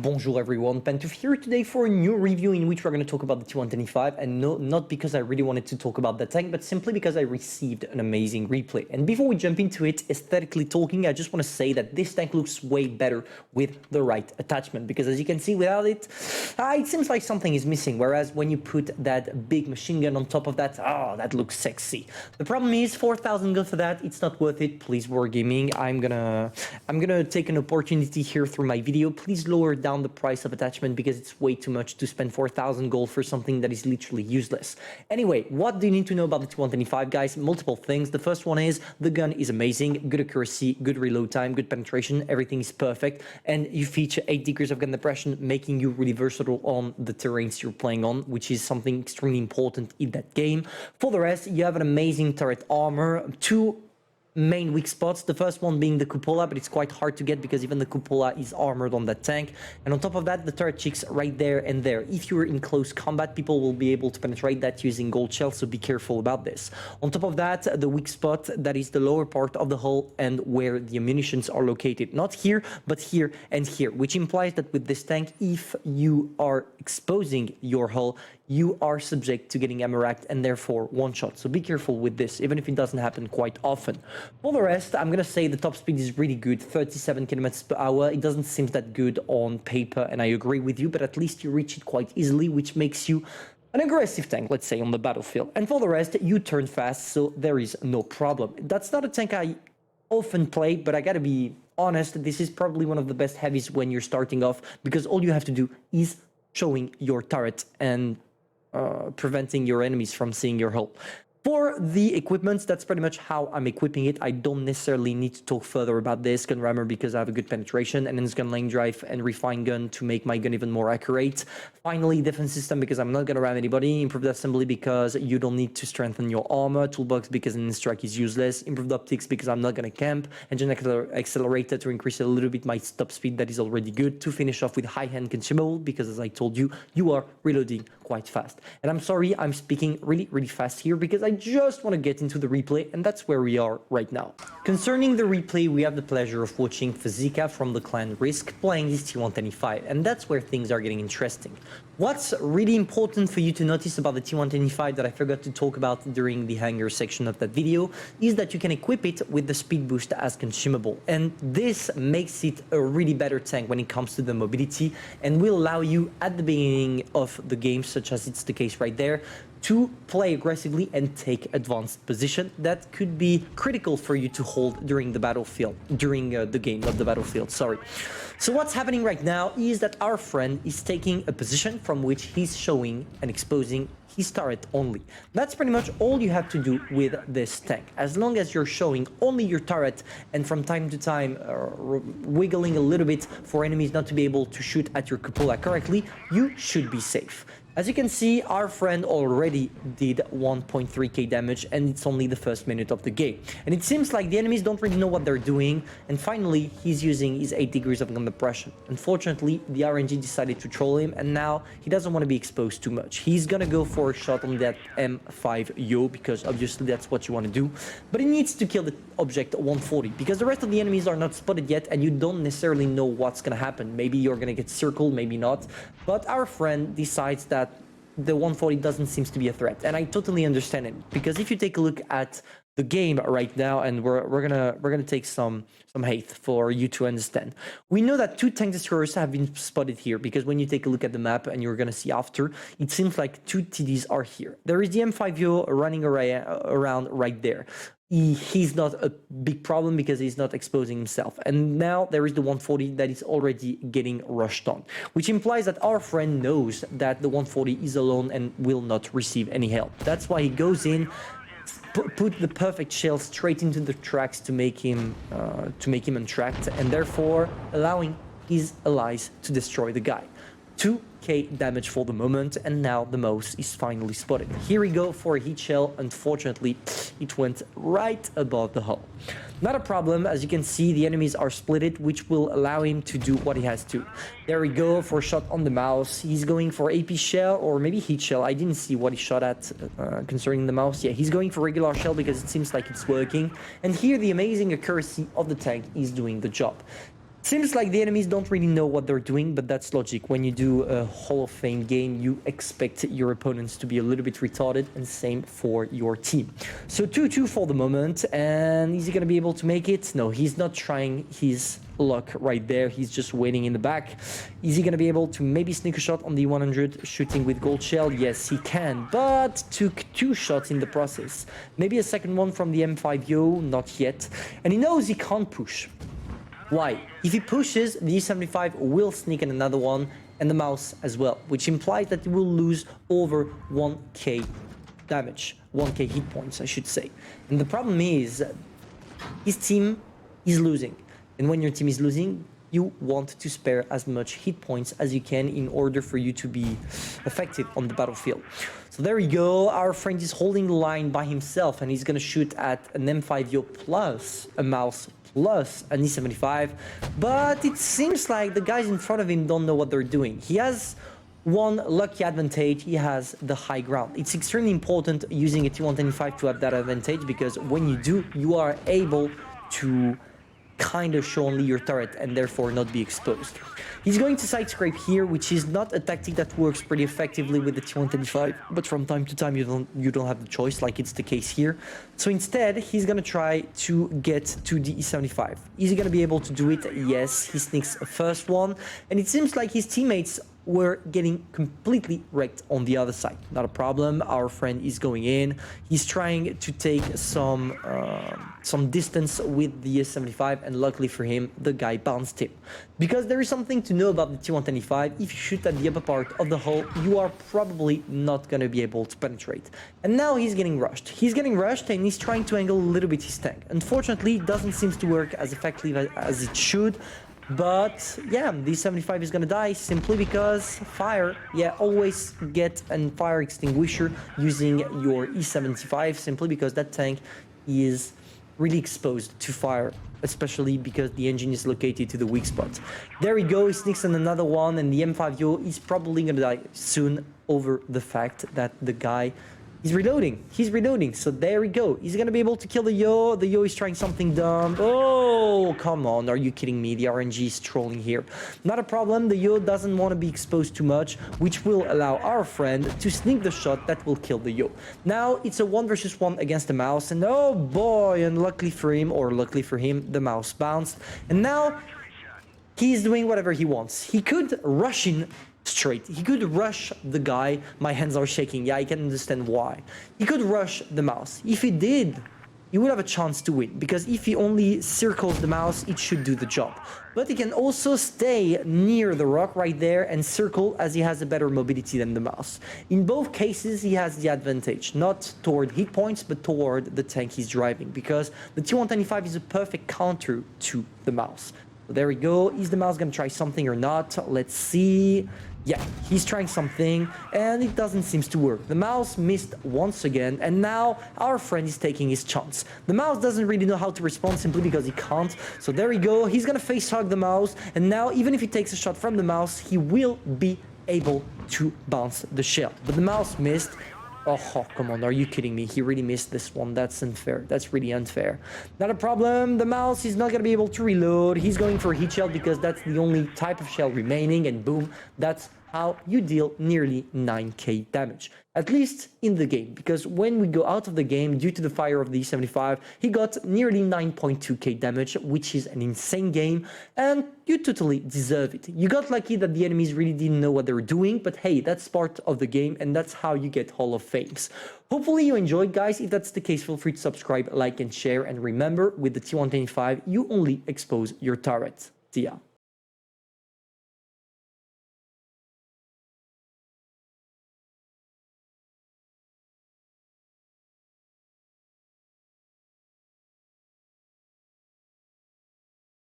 Bonjour everyone, Pantoufleee here today for a new review in which we're going to talk about the T125, and no, not because I really wanted to talk about that tank, but simply because I received an amazing replay. And before we jump into it, aesthetically talking, I just want to say that this tank looks way better with the right attachment, because as you can see, without it, it seems like something is missing, whereas when you put that big machine gun on top of that, that looks sexy. The problem is 4,000 gold for that, it's not worth it. Please, Wargaming, I'm gonna take an opportunity here through my video. Please lower down the price of attachment because it's way too much to spend 4,000 gold for something that is literally useless. Anyway, what do you need to know about the T125, guys? Multiple things. The first one is the gun is amazing, good accuracy, good reload time, good penetration, everything is perfect, and you feature 8 degrees of gun depression, making you really versatile on the terrains you're playing on, which is something extremely important in that game. For the rest, you have an amazing turret armor, 2 main weak spots, the first one being the cupola, but it's quite hard to get because even the cupola is armored on that tank. And on top of that, the turret cheeks right there and there. If you're in close combat, people will be able to penetrate that using gold shells, so be careful about this. On top of that, the weak spot, that is the lower part of the hull and where the ammunitions are located. Not here, but here and here, which implies that with this tank, if you are exposing your hull, you are subject to getting ammo racked and therefore one shot. So be careful with this, even if it doesn't happen quite often. For the rest, I'm gonna say the top speed is really good, 37 kilometers per hour. It doesn't seem that good on paper, and I agree with you, but at least you reach it quite easily, which makes you an aggressive tank, let's say, on the battlefield. And for the rest, you turn fast, so there is no problem. That's not a tank I often play, but I gotta be honest, this is probably one of the best heavies when you're starting off, because all you have to do is showing your turret and preventing your enemies from seeing your hull. For the equipment, that's pretty much how I'm equipping it. I don't necessarily need to talk further about this gun rammer because I have a good penetration, and then this gun lane drive and refine gun to make my gun even more accurate. Finally, defense system because I'm not gonna ram anybody. Improved assembly because you don't need to strengthen your armor. Toolbox because an strike is useless. Improved optics because I'm not gonna camp. Engine accelerator to increase a little bit my top speed, that is already good. To finish off with high hand consumable because, as I told you, you are reloading quite fast. And I'm sorry I'm speaking really fast here because I just want to get into the replay, and that's where we are right now. Concerning the replay, we have the pleasure of watching Fazika from the clan Risk playing this T125, and that's where things are getting interesting. What's really important for you to notice about the T125 that I forgot to talk about during the hangar section of that video is that you can equip it with the speed boost as consumable, and this makes it a really better tank when it comes to the mobility and will allow you at the beginning of the game, such as it's the case right there, to play aggressively and take advanced position that could be critical for you to hold during the battlefield, during the game, not the battlefield, sorry. So what's happening right now is that our friend is taking a position from which he's showing and exposing his turret only. That's pretty much all you have to do with this tank. As long as you're showing only your turret and from time to time wiggling a little bit for enemies not to be able to shoot at your cupola correctly, you should be safe. As you can see, our friend already did 1.3k damage, and it's only the first minute of the game. And it seems like the enemies don't really know what they're doing, and finally, he's using his 8 degrees of gun depression. Unfortunately, the RNG decided to troll him, and now he doesn't want to be exposed too much. He's gonna go for a shot on that M5 Yo, because obviously that's what you want to do. But he needs to kill the object 140, because the rest of the enemies are not spotted yet, and you don't necessarily know what's gonna happen. Maybe you're gonna get circled, maybe not. But our friend decides that the 140 doesn't seem to be a threat, and I totally understand it, because if you take a look at the game right now, and we're gonna take some hate for you to understand. We know that 2 tank destroyers have been spotted here, because when you take a look at the map, and you're gonna see after, it seems like 2 TDs are here. There is the M5O running around right there. He's not a big problem because he's not exposing himself. And now there is the 140 that is already getting rushed on, which implies that our friend knows that the 140 is alone and will not receive any help. That's why he goes in, put the perfect shell straight into the tracks to make him untracked, and therefore allowing his allies to destroy the guy. 2k damage for the moment, and now the mouse is finally spotted. Here we go for a heat shell. Unfortunately, it went right above the hull. Not a problem. As you can see, the enemies are splitted, which will allow him to do what he has to. There we go for a shot on the mouse. He's going for AP shell or maybe heat shell. I didn't see what he shot at concerning the mouse. Yeah, he's going for regular shell because it seems like it's working. And here the amazing accuracy of the tank is doing the job. Seems like the enemies don't really know what they're doing, but that's logic. When you do a Hall of Fame game, you expect your opponents to be a little bit retarded, and same for your team. So 2-2 for the moment, and is he going to be able to make it? No, he's not trying his luck right there. He's just waiting in the back. Is he going to be able to maybe sneak a shot on the 100 shooting with gold shell? Yes, he can, but took 2 shots in the process. Maybe a second one from the M5Yo, not yet. And he knows he can't push. Why? If he pushes, the E75 will sneak in another one, and the mouse as well, which implies that he will lose over 1k damage, 1k hit points, I should say. And the problem is, his team is losing. And when your team is losing, you want to spare as much hit points as you can in order for you to be effective on the battlefield. So there we go, our friend is holding the line by himself, and he's gonna shoot at an M5Yo plus a mouse plus an E75, but it seems like the guys in front of him don't know what they're doing. He has one lucky advantage, he has the high ground. It's extremely important using a T125 to have that advantage, because when you do, you are able to kind of show only your turret and therefore not be exposed. He's going to side scrape here, which is not a tactic that works pretty effectively with the T125, but from time to time you don't have the choice, like it's the case here. So instead, he's gonna try to get to the E75. Is he gonna be able to do it? Yes, he sneaks a first one, and it seems like his teammates were getting completely wrecked on the other side. Not a problem, our friend is going in. He's trying to take some distance with the S75, and luckily for him, the guy bounced him. Because there is something to know about the T125, if you shoot at the upper part of the hull, you are probably not going to be able to penetrate. And now he's getting rushed. He's getting rushed and he's trying to angle a little bit his tank. Unfortunately, it doesn't seem to work as effectively as it should. But yeah, the 75 is gonna die simply because fire. Yeah, always get a fire extinguisher using your E75, simply because that tank is really exposed to fire, especially because the engine is located to the weak spot. There we go, he sneaks in another one, and the M5Yo is probably gonna die soon over the fact that the guy is reloading. He's reloading, so there we go. He's gonna be able to kill the Yo. The Yo is trying something dumb. Oh, come on, are you kidding me? The RNG is trolling here. Not a problem, the Yo doesn't want to be exposed too much, which will allow our friend to sneak the shot that will kill the Yo. Now, it's a 1 versus 1 against the mouse, and oh boy, unluckily for him, or luckily for him, the mouse bounced. And now, he's doing whatever he wants. He could rush in straight. He could rush the guy. My hands are shaking. Yeah, I can understand why. He could rush the mouse. If he did, he would have a chance to win, because if he only circles the mouse, it should do the job. But he can also stay near the rock right there and circle, as he has a better mobility than the mouse. In both cases, he has the advantage, not toward hit points, but toward the tank he's driving, because the T125 is a perfect counter to the mouse. So there we go. Is the mouse gonna try something or not? Let's see. Yeah, he's trying something, and it doesn't seem to work. The mouse missed once again, and now our friend is taking his chance. The mouse doesn't really know how to respond, simply because he can't. So there we go, he's gonna face hug the mouse, and now even if he takes a shot from the mouse, he will be able to bounce the shell. But the mouse missed. Oh, come on, are you kidding me? He really missed this one. That's unfair. That's really unfair. Not a problem. The mouse is not going to be able to reload. He's going for a heat shell because that's the only type of shell remaining, and boom, that's how you deal nearly 9k damage. At least in the game, because when we go out of the game, due to the fire of the E75, he got nearly 9.2k damage, which is an insane game, and you totally deserve it. You got lucky that the enemies really didn't know what they were doing, but hey, that's part of the game, and that's how you get Hall of Fames. Hopefully you enjoyed, guys. If that's the case, feel free to subscribe, like, and share, and remember, with the T125, you only expose your turret. See ya.